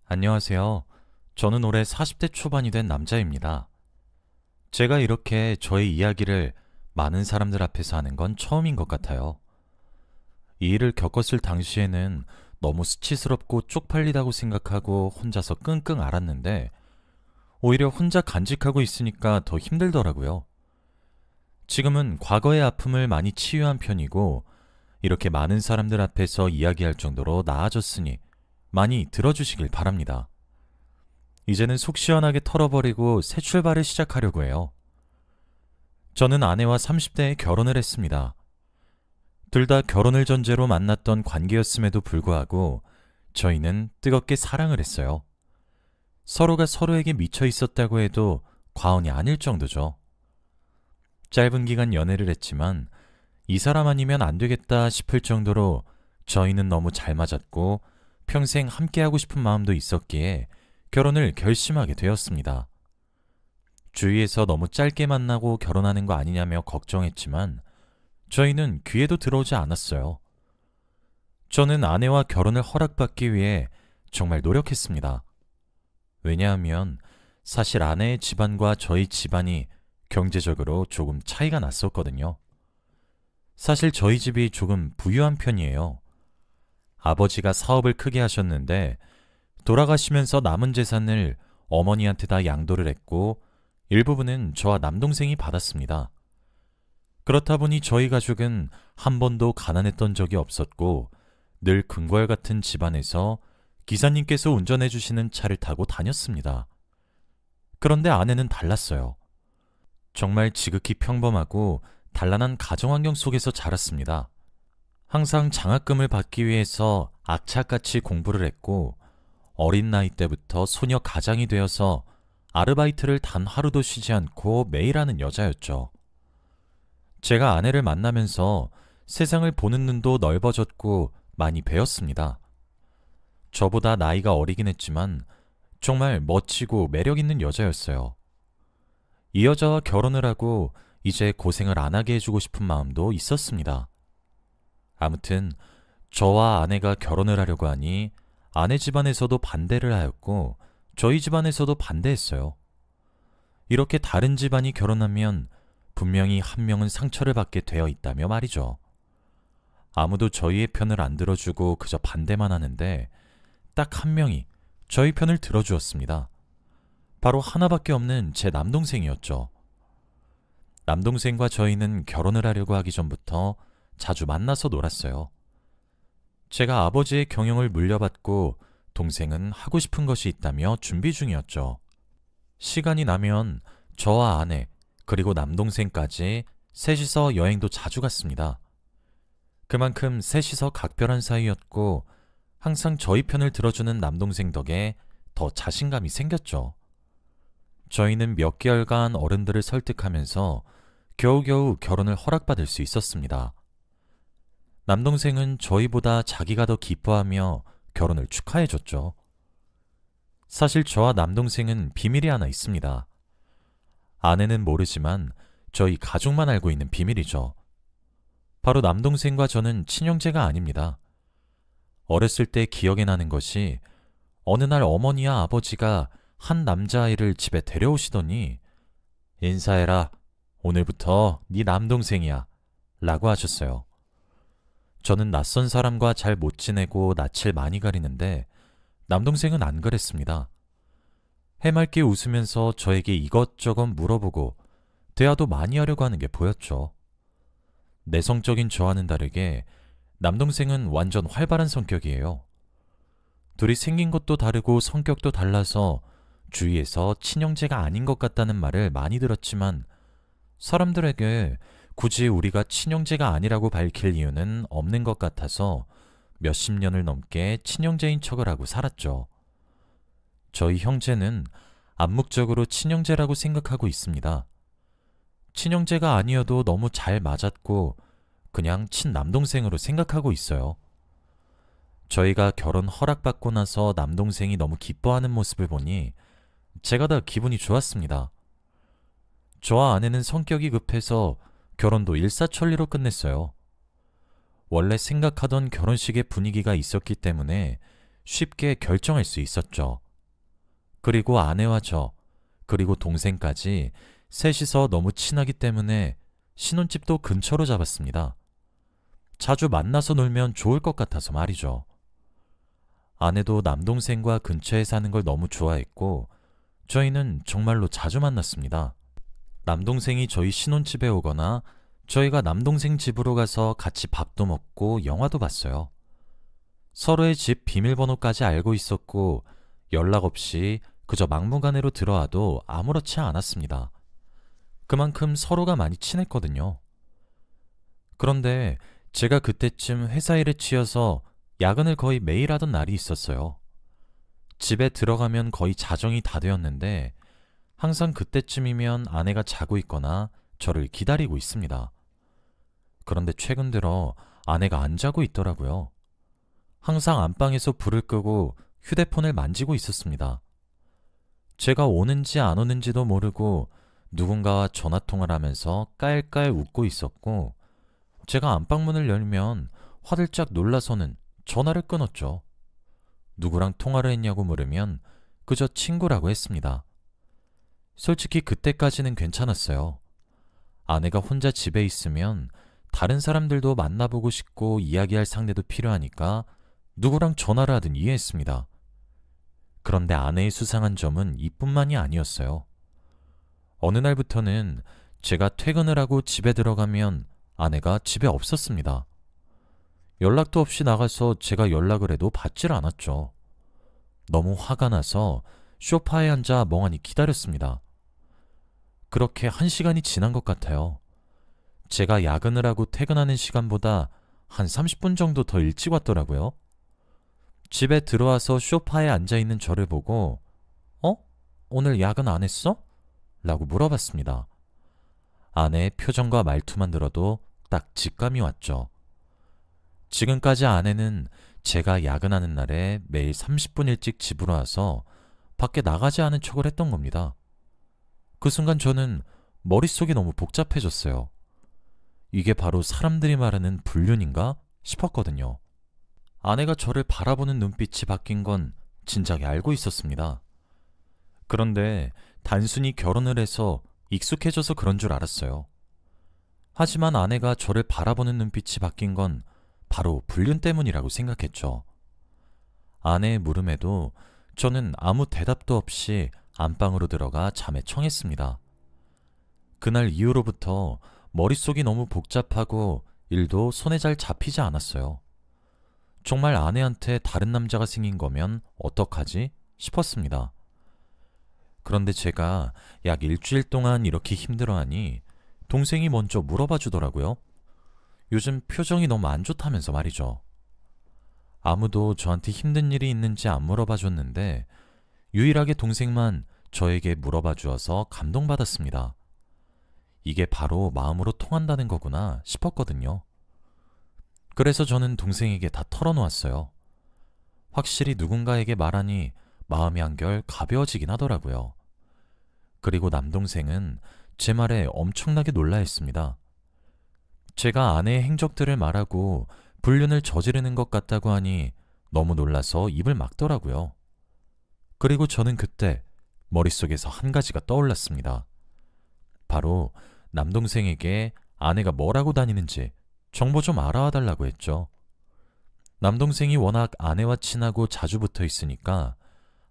안녕하세요. 저는 올해 40대 초반이 된 남자입니다. 제가 이렇게 저의 이야기를 많은 사람들 앞에서 하는 건 처음인 것 같아요. 이 일을 겪었을 당시에는 너무 수치스럽고 쪽팔리다고 생각하고 혼자서 끙끙 앓았는데 오히려 혼자 간직하고 있으니까 더 힘들더라고요. 지금은 과거의 아픔을 많이 치유한 편이고 이렇게 많은 사람들 앞에서 이야기할 정도로 나아졌으니 많이 들어주시길 바랍니다. 이제는 속 시원하게 털어버리고 새 출발을 시작하려고 해요. 저는 아내와 30대에 결혼을 했습니다. 둘 다 결혼을 전제로 만났던 관계였음에도 불구하고 저희는 뜨겁게 사랑을 했어요. 서로가 서로에게 미쳐 있었다고 해도 과언이 아닐 정도죠. 짧은 기간 연애를 했지만 이 사람 아니면 안 되겠다 싶을 정도로 저희는 너무 잘 맞았고 평생 함께하고 싶은 마음도 있었기에 결혼을 결심하게 되었습니다. 주위에서 너무 짧게 만나고 결혼하는 거 아니냐며 걱정했지만 저희는 귀에도 들어오지 않았어요. 저는 아내와 결혼을 허락받기 위해 정말 노력했습니다. 왜냐하면 사실 아내의 집안과 저희 집안이 경제적으로 조금 차이가 났었거든요. 사실 저희 집이 조금 부유한 편이에요. 아버지가 사업을 크게 하셨는데 돌아가시면서 남은 재산을 어머니한테 다 양도를 했고 일부분은 저와 남동생이 받았습니다. 그렇다 보니 저희 가족은 한 번도 가난했던 적이 없었고 늘 궁궐 같은 집안에서 기사님께서 운전해 주시는 차를 타고 다녔습니다. 그런데 아내는 달랐어요. 정말 지극히 평범하고 단란한 가정환경 속에서 자랐습니다. 항상 장학금을 받기 위해서 악착같이 공부를 했고 어린 나이 때부터 소녀 가장이 되어서 아르바이트를 단 하루도 쉬지 않고 매일 하는 여자였죠. 제가 아내를 만나면서 세상을 보는 눈도 넓어졌고 많이 배웠습니다. 저보다 나이가 어리긴 했지만 정말 멋지고 매력 있는 여자였어요. 이 여자와 결혼을 하고 이제 고생을 안 하게 해주고 싶은 마음도 있었습니다. 아무튼 저와 아내가 결혼을 하려고 하니 아내 집안에서도 반대를 하였고 저희 집안에서도 반대했어요. 이렇게 다른 집안이 결혼하면 분명히 한 명은 상처를 받게 되어 있다며 말이죠. 아무도 저희의 편을 안 들어주고 그저 반대만 하는데 딱 한 명이 저희 편을 들어주었습니다. 바로 하나밖에 없는 제 남동생이었죠. 남동생과 저희는 결혼을 하려고 하기 전부터 자주 만나서 놀았어요. 제가 아버지의 경영을 물려받고 동생은 하고 싶은 것이 있다며 준비 중이었죠. 시간이 나면 저와 아내, 그리고 남동생까지 셋이서 여행도 자주 갔습니다. 그만큼 셋이서 각별한 사이였고 항상 저희 편을 들어주는 남동생 덕에 더 자신감이 생겼죠. 저희는 몇 개월간 어른들을 설득하면서 겨우겨우 결혼을 허락받을 수 있었습니다. 남동생은 저희보다 자기가 더 기뻐하며 결혼을 축하해줬죠. 사실 저와 남동생은 비밀이 하나 있습니다. 아내는 모르지만 저희 가족만 알고 있는 비밀이죠. 바로 남동생과 저는 친형제가 아닙니다. 어렸을 때 기억에 나는 것이 어느 날 어머니와 아버지가 한 남자아이를 집에 데려오시더니 인사해라. 오늘부터 네 남동생이야. 라고 하셨어요. 저는 낯선 사람과 잘 못 지내고 낯을 많이 가리는데 남동생은 안 그랬습니다. 해맑게 웃으면서 저에게 이것저것 물어보고 대화도 많이 하려고 하는 게 보였죠. 내성적인 저와는 다르게 남동생은 완전 활발한 성격이에요. 둘이 생긴 것도 다르고 성격도 달라서 주위에서 친형제가 아닌 것 같다는 말을 많이 들었지만 사람들에게 굳이 우리가 친형제가 아니라고 밝힐 이유는 없는 것 같아서 몇십 년을 넘게 친형제인 척을 하고 살았죠. 저희 형제는 암묵적으로 친형제라고 생각하고 있습니다. 친형제가 아니어도 너무 잘 맞았고 그냥 친남동생으로 생각하고 있어요. 저희가 결혼 허락받고 나서 남동생이 너무 기뻐하는 모습을 보니 제가 다 기분이 좋았습니다. 저와 아내는 성격이 급해서 결혼도 일사천리로 끝냈어요. 원래 생각하던 결혼식의 분위기가 있었기 때문에 쉽게 결정할 수 있었죠. 그리고 아내와 그리고 동생까지 셋이서 너무 친하기 때문에 신혼집도 근처로 잡았습니다. 자주 만나서 놀면 좋을 것 같아서 말이죠. 아내도 남동생과 근처에 사는 걸 너무 좋아했고 저희는 정말로 자주 만났습니다. 남동생이 저희 신혼집에 오거나 저희가 남동생 집으로 가서 같이 밥도 먹고 영화도 봤어요. 서로의 집 비밀번호까지 알고 있었고 연락 없이 그저 막무가내로 들어와도 아무렇지 않았습니다. 그만큼 서로가 많이 친했거든요. 그런데 제가 그때쯤 회사 일에 치여서 야근을 거의 매일 하던 날이 있었어요. 집에 들어가면 거의 자정이 다 되었는데 항상 그때쯤이면 아내가 자고 있거나 저를 기다리고 있습니다. 그런데 최근 들어 아내가 안 자고 있더라고요. 항상 안방에서 불을 끄고 휴대폰을 만지고 있었습니다. 제가 오는지 안 오는지도 모르고 누군가와 전화통화를 하면서 깔깔 웃고 있었고 제가 안방문을 열면 화들짝 놀라서는 전화를 끊었죠. 누구랑 통화를 했냐고 물으면 그저 친구라고 했습니다. 솔직히 그때까지는 괜찮았어요. 아내가 혼자 집에 있으면 다른 사람들도 만나보고 싶고 이야기할 상대도 필요하니까 누구랑 전화를 하든 이해했습니다. 그런데 아내의 수상한 점은 이뿐만이 아니었어요. 어느 날부터는 제가 퇴근을 하고 집에 들어가면 아내가 집에 없었습니다. 연락도 없이 나가서 제가 연락을 해도 받질 않았죠. 너무 화가 나서 소파에 앉아 멍하니 기다렸습니다. 그렇게 1시간이 지난 것 같아요. 제가 야근을 하고 퇴근하는 시간보다 한 30분 정도 더 일찍 왔더라고요. 집에 들어와서 소파에 앉아있는 저를 보고 어? 오늘 야근 안 했어? 라고 물어봤습니다. 아내의 표정과 말투만 들어도 딱 직감이 왔죠. 지금까지 아내는 제가 야근하는 날에 매일 30분 일찍 집으로 와서 밖에 나가지 않은 척을 했던 겁니다. 그 순간 저는 머릿속이 너무 복잡해졌어요. 이게 바로 사람들이 말하는 불륜인가 싶었거든요. 아내가 저를 바라보는 눈빛이 바뀐 건 진작에 알고 있었습니다. 그런데 단순히 결혼을 해서 익숙해져서 그런 줄 알았어요. 하지만 아내가 저를 바라보는 눈빛이 바뀐 건 바로 불륜 때문이라고 생각했죠. 아내의 물음에도 저는 아무 대답도 없이 안방으로 들어가 잠에 청했습니다. 그날 이후로부터 머릿속이 너무 복잡하고 일도 손에 잘 잡히지 않았어요. 정말 아내한테 다른 남자가 생긴 거면 어떡하지 싶었습니다. 그런데 제가 약 일주일 동안 이렇게 힘들어하니 동생이 먼저 물어봐 주더라고요. 요즘 표정이 너무 안 좋다면서 말이죠. 아무도 저한테 힘든 일이 있는지 안 물어봐 줬는데 유일하게 동생만 저에게 물어봐 주어서 감동받았습니다. 이게 바로 마음으로 통한다는 거구나 싶었거든요. 그래서 저는 동생에게 다 털어놓았어요. 확실히 누군가에게 말하니 마음이 한결 가벼워지긴 하더라고요. 그리고 남동생은 제 말에 엄청나게 놀라했습니다. 제가 아내의 행적들을 말하고 불륜을 저지르는 것 같다고 하니 너무 놀라서 입을 막더라고요. 그리고 저는 그때 머릿속에서 한 가지가 떠올랐습니다. 바로 남동생에게 아내가 뭘 하고 다니는지 정보 좀 알아와 달라고 했죠. 남동생이 워낙 아내와 친하고 자주 붙어 있으니까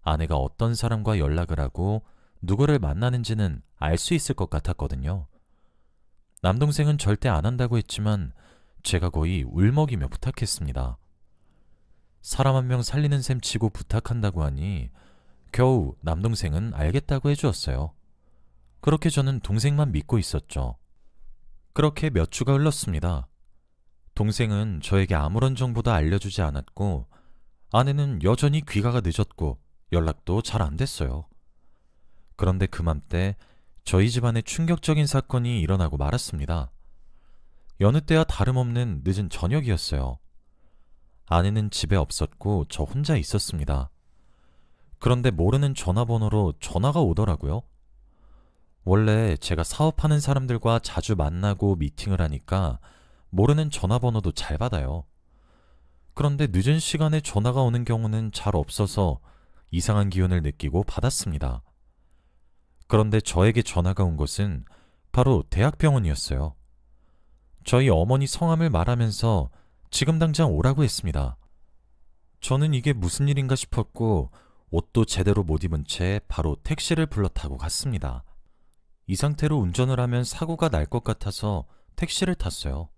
아내가 어떤 사람과 연락을 하고 누구를 만나는지는 알 수 있을 것 같았거든요. 남동생은 절대 안 한다고 했지만 제가 거의 울먹이며 부탁했습니다. 사람 한 명 살리는 셈 치고 부탁한다고 하니 겨우 남동생은 알겠다고 해주었어요. 그렇게 저는 동생만 믿고 있었죠. 그렇게 몇 주가 흘렀습니다. 동생은 저에게 아무런 정보도 알려주지 않았고 아내는 여전히 귀가가 늦었고 연락도 잘 안 됐어요. 그런데 그맘때 저희 집안에 충격적인 사건이 일어나고 말았습니다. 여느 때와 다름없는 늦은 저녁이었어요. 아내는 집에 없었고 저 혼자 있었습니다. 그런데 모르는 전화번호로 전화가 오더라고요. 원래 제가 사업하는 사람들과 자주 만나고 미팅을 하니까 모르는 전화번호도 잘 받아요. 그런데 늦은 시간에 전화가 오는 경우는 잘 없어서 이상한 기운을 느끼고 받았습니다. 그런데 저에게 전화가 온 것은 바로 대학병원이었어요. 저희 어머니 성함을 말하면서 지금 당장 오라고 했습니다. 저는 이게 무슨 일인가 싶었고 옷도 제대로 못 입은 채 바로 택시를 불러 타고 갔습니다. 이 상태로 운전을 하면 사고가 날 것 같아서 택시를 탔어요.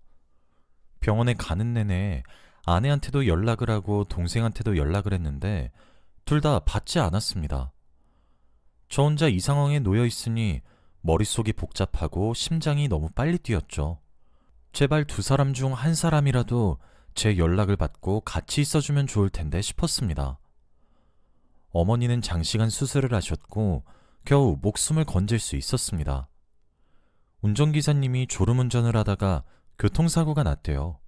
병원에 가는 내내 아내한테도 연락을 하고 동생한테도 연락을 했는데 둘 다 받지 않았습니다. 저 혼자 이 상황에 놓여 있으니 머릿속이 복잡하고 심장이 너무 빨리 뛰었죠. 제발 두 사람 중 한 사람이라도 제 연락을 받고 같이 있어주면 좋을 텐데 싶었습니다. 어머니는 장시간 수술을 하셨고 겨우 목숨을 건질 수 있었습니다. 운전기사님이 졸음운전을 하다가 교통사고가 났대요.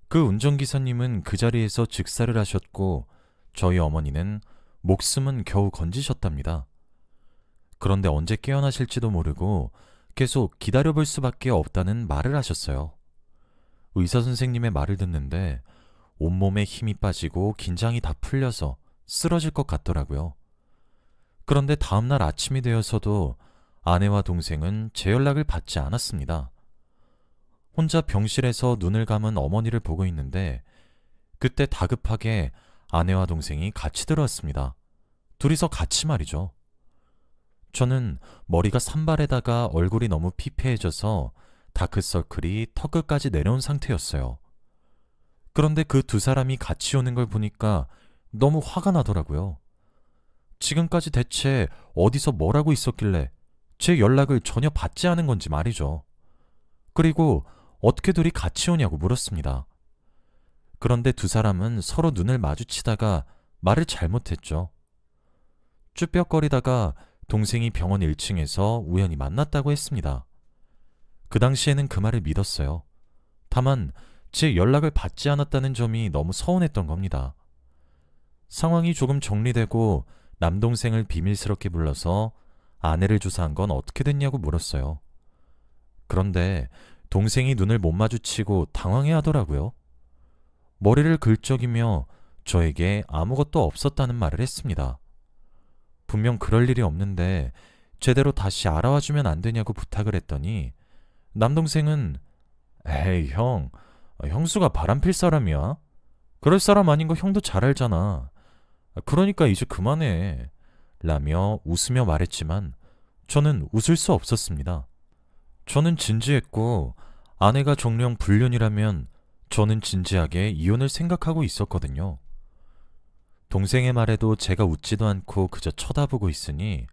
그 운전기사님은 그 자리에서 즉사를 하셨고 저희 어머니는 목숨은 겨우 건지셨답니다. 그런데 언제 깨어나실지도 모르고 계속 기다려볼 수밖에 없다는 말을 하셨어요. 의사 선생님의 말을 듣는데 온몸에 힘이 빠지고 긴장이 다 풀려서 쓰러질 것 같더라고요. 그런데 다음날 아침이 되어서도 아내와 동생은 제 연락을 받지 않았습니다. 혼자 병실에서 눈을 감은 어머니를 보고 있는데 그때 다급하게 아내와 동생이 같이 들어왔습니다. 둘이서 같이 말이죠. 저는 머리가 산발에다가 얼굴이 너무 피폐해져서 다크서클이 턱끝까지 내려온 상태였어요. 그런데 그 두 사람이 같이 오는 걸 보니까 너무 화가 나더라고요. 지금까지 대체 어디서 뭘 하고 있었길래 제 연락을 전혀 받지 않은 건지 말이죠. 그리고 어떻게 둘이 같이 오냐고 물었습니다. 그런데 두 사람은 서로 눈을 마주치다가 말을 잘못했죠. 쭈뼛거리다가 동생이 병원 1층에서 우연히 만났다고 했습니다. 그 당시에는 그 말을 믿었어요. 다만 제 연락을 받지 않았다는 점이 너무 서운했던 겁니다. 상황이 조금 정리되고 남동생을 비밀스럽게 불러서 아내를 조사한 건 어떻게 됐냐고 물었어요. 그런데 동생이 눈을 못 마주치고 당황해 하더라고요. 머리를 긁적이며 저에게 아무것도 없었다는 말을 했습니다. 분명 그럴 일이 없는데 제대로 다시 알아와주면 안 되냐고 부탁을 했더니 남동생은 에이 형, 형수가 바람필 사람이야? 그럴 사람 아닌 거 형도 잘 알잖아. 그러니까 이제 그만해 라며 웃으며 말했지만 저는 웃을 수 없었습니다. 저는 진지했고 아내가 정령 불륜이라면 저는 진지하게 이혼을 생각하고 있었거든요. 동생의 말에도 제가 웃지도 않고 그저 쳐다보고 있으니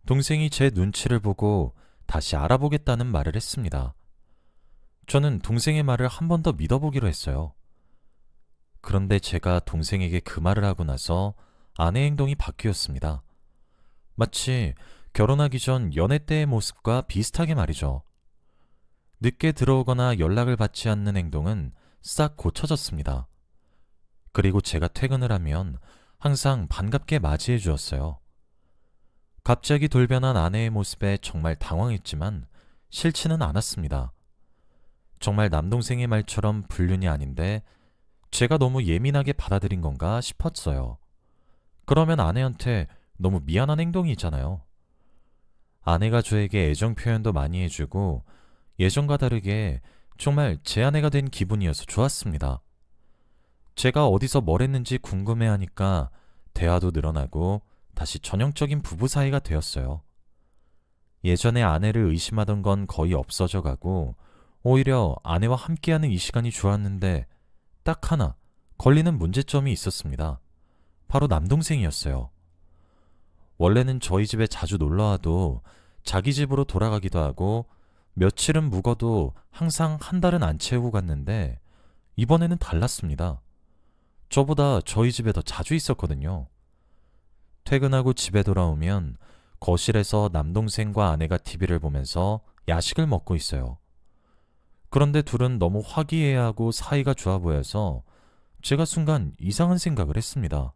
동생이 제 눈치를 보고 다시 알아보겠다는 말을 했습니다. 저는 동생의 말을 한 번 더 믿어보기로 했어요. 그런데 제가 동생에게 그 말을 하고 나서 아내의 행동이 바뀌었습니다. 마치 결혼하기 전 연애 때의 모습과 비슷하게 말이죠. 늦게 들어오거나 연락을 받지 않는 행동은 싹 고쳐졌습니다. 그리고 제가 퇴근을 하면 항상 반갑게 맞이해 주었어요. 갑자기 돌변한 아내의 모습에 정말 당황했지만 싫지는 않았습니다. 정말 남동생의 말처럼 불륜이 아닌데 제가 너무 예민하게 받아들인 건가 싶었어요. 그러면 아내한테 너무 미안한 행동이잖아요. 아내가 저에게 애정 표현도 많이 해주고 예전과 다르게 정말 제 아내가 된 기분이어서 좋았습니다. 제가 어디서 뭘 했는지 궁금해하니까 대화도 늘어나고 다시 전형적인 부부 사이가 되었어요. 예전에 아내를 의심하던 건 거의 없어져 가고 오히려 아내와 함께하는 이 시간이 좋았는데 딱 하나 걸리는 문제점이 있었습니다. 바로 남동생이었어요. 원래는 저희 집에 자주 놀러와도 자기 집으로 돌아가기도 하고 며칠은 묵어도 항상 한 달은 안 채우고 갔는데 이번에는 달랐습니다. 저보다 저희 집에 더 자주 있었거든요. 퇴근하고 집에 돌아오면 거실에서 남동생과 아내가 TV를 보면서 야식을 먹고 있어요. 그런데 둘은 너무 화기애애하고 사이가 좋아 보여서 제가 순간 이상한 생각을 했습니다.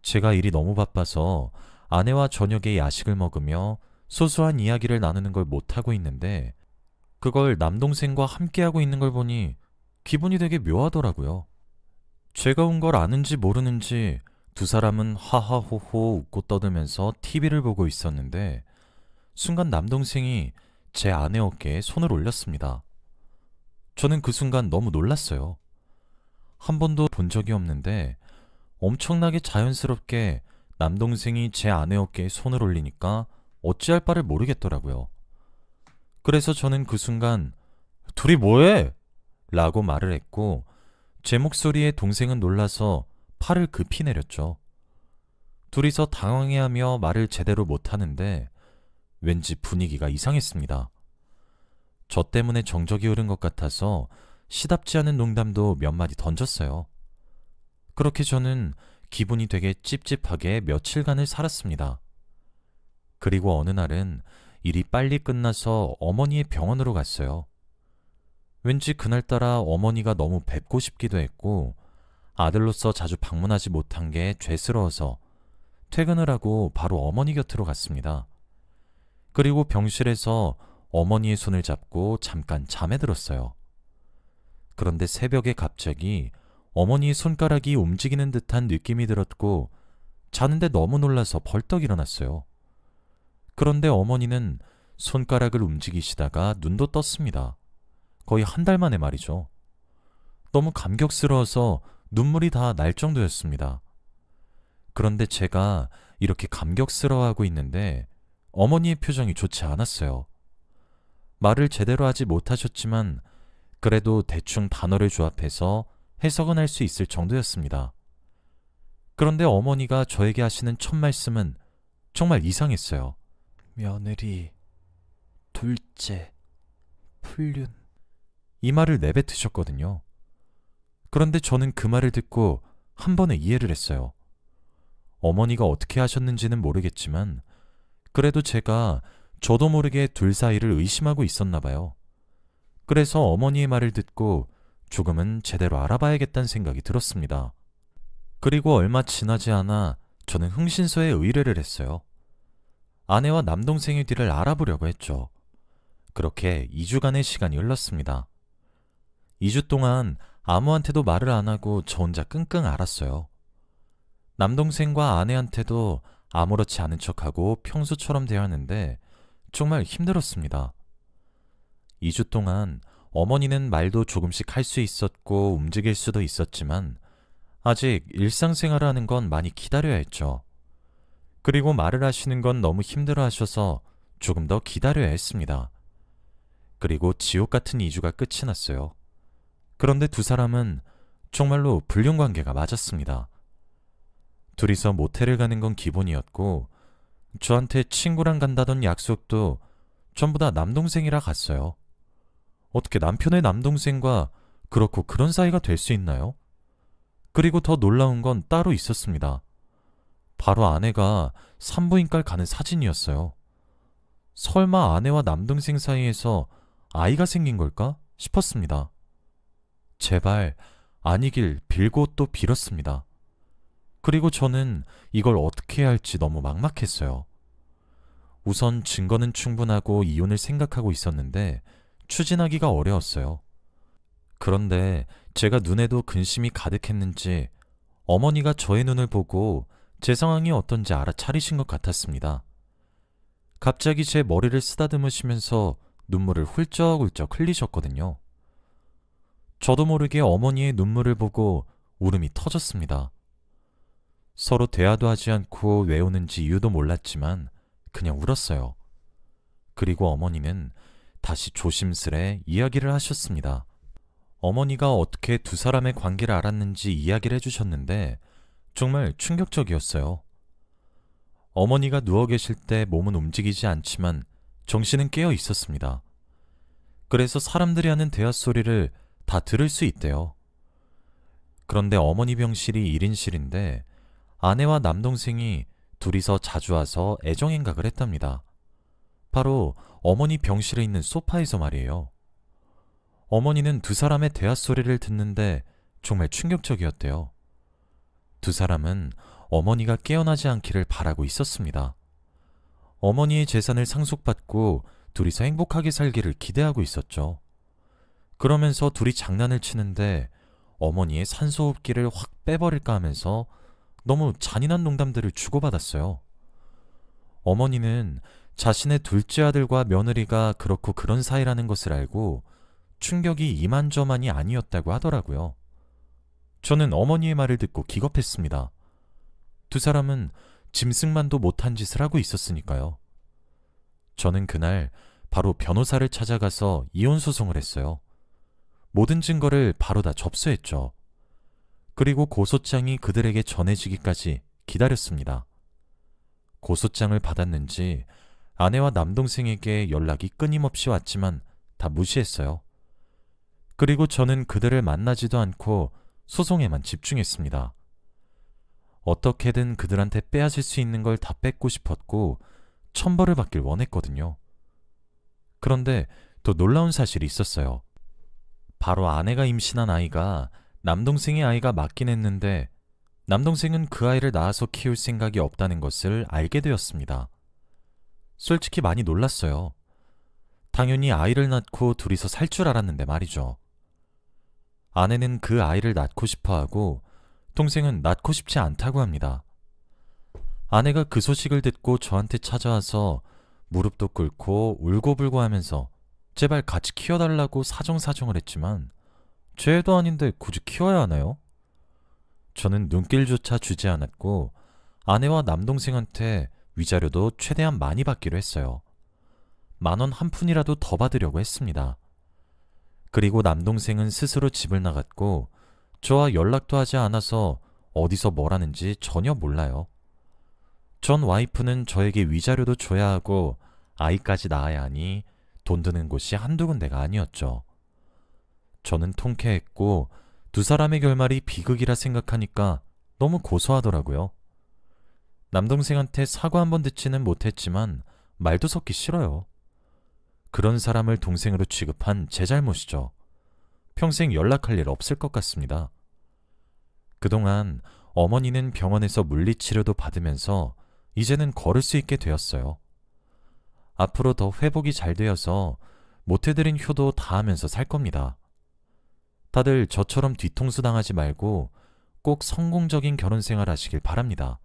제가 일이 너무 바빠서 아내와 저녁에 야식을 먹으며 소소한 이야기를 나누는 걸 못하고 있는데 그걸 남동생과 함께하고 있는 걸 보니 기분이 되게 묘하더라고요. 제가 온 걸 아는지 모르는지 두 사람은 하하호호 웃고 떠들면서 TV를 보고 있었는데 순간 남동생이 제 아내 어깨에 손을 올렸습니다. 저는 그 순간 너무 놀랐어요. 한 번도 본 적이 없는데 엄청나게 자연스럽게 남동생이 제 아내 어깨에 손을 올리니까 어찌할 바를 모르겠더라고요. 그래서 저는 그 순간 둘이 뭐해? 라고 말을 했고 제 목소리에 동생은 놀라서 팔을 급히 내렸죠. 둘이서 당황해하며 말을 제대로 못하는데 왠지 분위기가 이상했습니다. 저 때문에 정적이 흐른 것 같아서 시답지 않은 농담도 몇 마디 던졌어요. 그렇게 저는 기분이 되게 찝찝하게 며칠간을 살았습니다. 그리고 어느 날은 일이 빨리 끝나서 어머니의 병원으로 갔어요. 왠지 그날따라 어머니가 너무 뵙고 싶기도 했고 아들로서 자주 방문하지 못한 게 죄스러워서 퇴근을 하고 바로 어머니 곁으로 갔습니다. 그리고 병실에서 어머니의 손을 잡고 잠깐 잠에 들었어요. 그런데 새벽에 갑자기 어머니의 손가락이 움직이는 듯한 느낌이 들었고 자는데 너무 놀라서 벌떡 일어났어요. 그런데 어머니는 손가락을 움직이시다가 눈도 떴습니다. 거의 한 달 만에 말이죠. 너무 감격스러워서 눈물이 다 날 정도였습니다. 그런데 제가 이렇게 감격스러워하고 있는데 어머니의 표정이 좋지 않았어요. 말을 제대로 하지 못하셨지만 그래도 대충 단어를 조합해서 해석은 할 수 있을 정도였습니다. 그런데 어머니가 저에게 하시는 첫 말씀은 정말 이상했어요. 며느리, 둘째, 풀륜. 이 말을 내뱉으셨거든요. 그런데 저는 그 말을 듣고 한 번에 이해를 했어요. 어머니가 어떻게 하셨는지는 모르겠지만 그래도 제가 저도 모르게 둘 사이를 의심하고 있었나 봐요. 그래서 어머니의 말을 듣고 조금은 제대로 알아봐야겠다는 생각이 들었습니다. 그리고 얼마 지나지 않아 저는 흥신소에 의뢰를 했어요. 아내와 남동생의 뒤를 알아보려고 했죠. 그렇게 2주간의 시간이 흘렀습니다. 2주 동안 아무한테도 말을 안 하고 저 혼자 끙끙 앓았어요. 남동생과 아내한테도 아무렇지 않은 척하고 평소처럼 대하는데 정말 힘들었습니다. 2주 동안 어머니는 말도 조금씩 할 수 있었고 움직일 수도 있었지만 아직 일상생활을 하는 건 많이 기다려야 했죠. 그리고 말을 하시는 건 너무 힘들어 하셔서 조금 더 기다려야 했습니다. 그리고 지옥 같은 2주가 끝이 났어요. 그런데 두 사람은 정말로 불륜관계가 맞았습니다. 둘이서 모텔을 가는 건 기본이었고 저한테 친구랑 간다던 약속도 전부 다 남동생이라 갔어요. 어떻게 남편의 남동생과 그렇고 그런 사이가 될 수 있나요? 그리고 더 놀라운 건 따로 있었습니다. 바로 아내가 산부인과를 가는 사진이었어요. 설마 아내와 남동생 사이에서 아이가 생긴 걸까 싶었습니다. 제발 아니길 빌고 또 빌었습니다. 그리고 저는 이걸 어떻게 해야 할지 너무 막막했어요. 우선 증거는 충분하고 이혼을 생각하고 있었는데 추진하기가 어려웠어요. 그런데 제가 눈에도 근심이 가득했는지 어머니가 저의 눈을 보고 제 상황이 어떤지 알아차리신 것 같았습니다. 갑자기 제 머리를 쓰다듬으시면서 눈물을 훌쩍훌쩍 흘리셨거든요. 저도 모르게 어머니의 눈물을 보고 울음이 터졌습니다. 서로 대화도 하지 않고 왜 우는지 이유도 몰랐지만 그냥 울었어요. 그리고 어머니는 다시 조심스레 이야기를 하셨습니다. 어머니가 어떻게 두 사람의 관계를 알았는지 이야기를 해주셨는데 정말 충격적이었어요. 어머니가 누워 계실 때 몸은 움직이지 않지만 정신은 깨어 있었습니다. 그래서 사람들이 하는 대화 소리를 다 들을 수 있대요. 그런데 어머니 병실이 1인실인데 아내와 남동생이 둘이서 자주 와서 애정행각을 했답니다. 바로 어머니 병실에 있는 소파에서 말이에요. 어머니는 두 사람의 대화 소리를 듣는데 정말 충격적이었대요. 두 사람은 어머니가 깨어나지 않기를 바라고 있었습니다. 어머니의 재산을 상속받고 둘이서 행복하게 살기를 기대하고 있었죠. 그러면서 둘이 장난을 치는데 어머니의 산소호흡기를 확 빼버릴까 하면서 너무 잔인한 농담들을 주고받았어요. 어머니는 자신의 둘째 아들과 며느리가 그렇고 그런 사이라는 것을 알고 충격이 이만저만이 아니었다고 하더라고요. 저는 어머니의 말을 듣고 기겁했습니다. 두 사람은 짐승만도 못한 짓을 하고 있었으니까요. 저는 그날 바로 변호사를 찾아가서 이혼 소송을 했어요. 모든 증거를 바로 다 접수했죠. 그리고 고소장이 그들에게 전해지기까지 기다렸습니다. 고소장을 받았는지 아내와 남동생에게 연락이 끊임없이 왔지만 다 무시했어요. 그리고 저는 그들을 만나지도 않고 소송에만 집중했습니다. 어떻게든 그들한테 빼앗을 수 있는 걸 다 뺏고 싶었고 천벌을 받길 원했거든요. 그런데 또 놀라운 사실이 있었어요. 바로 아내가 임신한 아이가 남동생의 아이가 맞긴 했는데 남동생은 그 아이를 낳아서 키울 생각이 없다는 것을 알게 되었습니다. 솔직히 많이 놀랐어요. 당연히 아이를 낳고 둘이서 살 줄 알았는데 말이죠. 아내는 그 아이를 낳고 싶어 하고 동생은 낳고 싶지 않다고 합니다. 아내가 그 소식을 듣고 저한테 찾아와서 무릎도 꿇고 울고불고 하면서 제발 같이 키워달라고 사정사정을 했지만 제 애도 아닌데 굳이 키워야 하나요? 저는 눈길조차 주지 않았고 아내와 남동생한테 위자료도 최대한 많이 받기로 했어요. 10,000원 한 푼이라도 더 받으려고 했습니다. 그리고 남동생은 스스로 집을 나갔고 저와 연락도 하지 않아서 어디서 뭘 하는지 전혀 몰라요. 전 와이프는 저에게 위자료도 줘야 하고 아이까지 낳아야 하니 돈 드는 곳이 한두 군데가 아니었죠. 저는 통쾌했고 두 사람의 결말이 비극이라 생각하니까 너무 고소하더라고요. 남동생한테 사과 한번 듣지는 못했지만 말도 섞기 싫어요. 그런 사람을 동생으로 취급한 제 잘못이죠. 평생 연락할 일 없을 것 같습니다. 그동안 어머니는 병원에서 물리치료도 받으면서 이제는 걸을 수 있게 되었어요. 앞으로 더 회복이 잘 되어서 못해드린 효도 다 하면서 살 겁니다. 다들 저처럼 뒤통수 당하지 말고 꼭 성공적인 결혼 생활 하시길 바랍니다.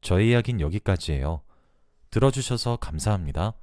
저의 이야기는 여기까지예요. 들어주셔서 감사합니다.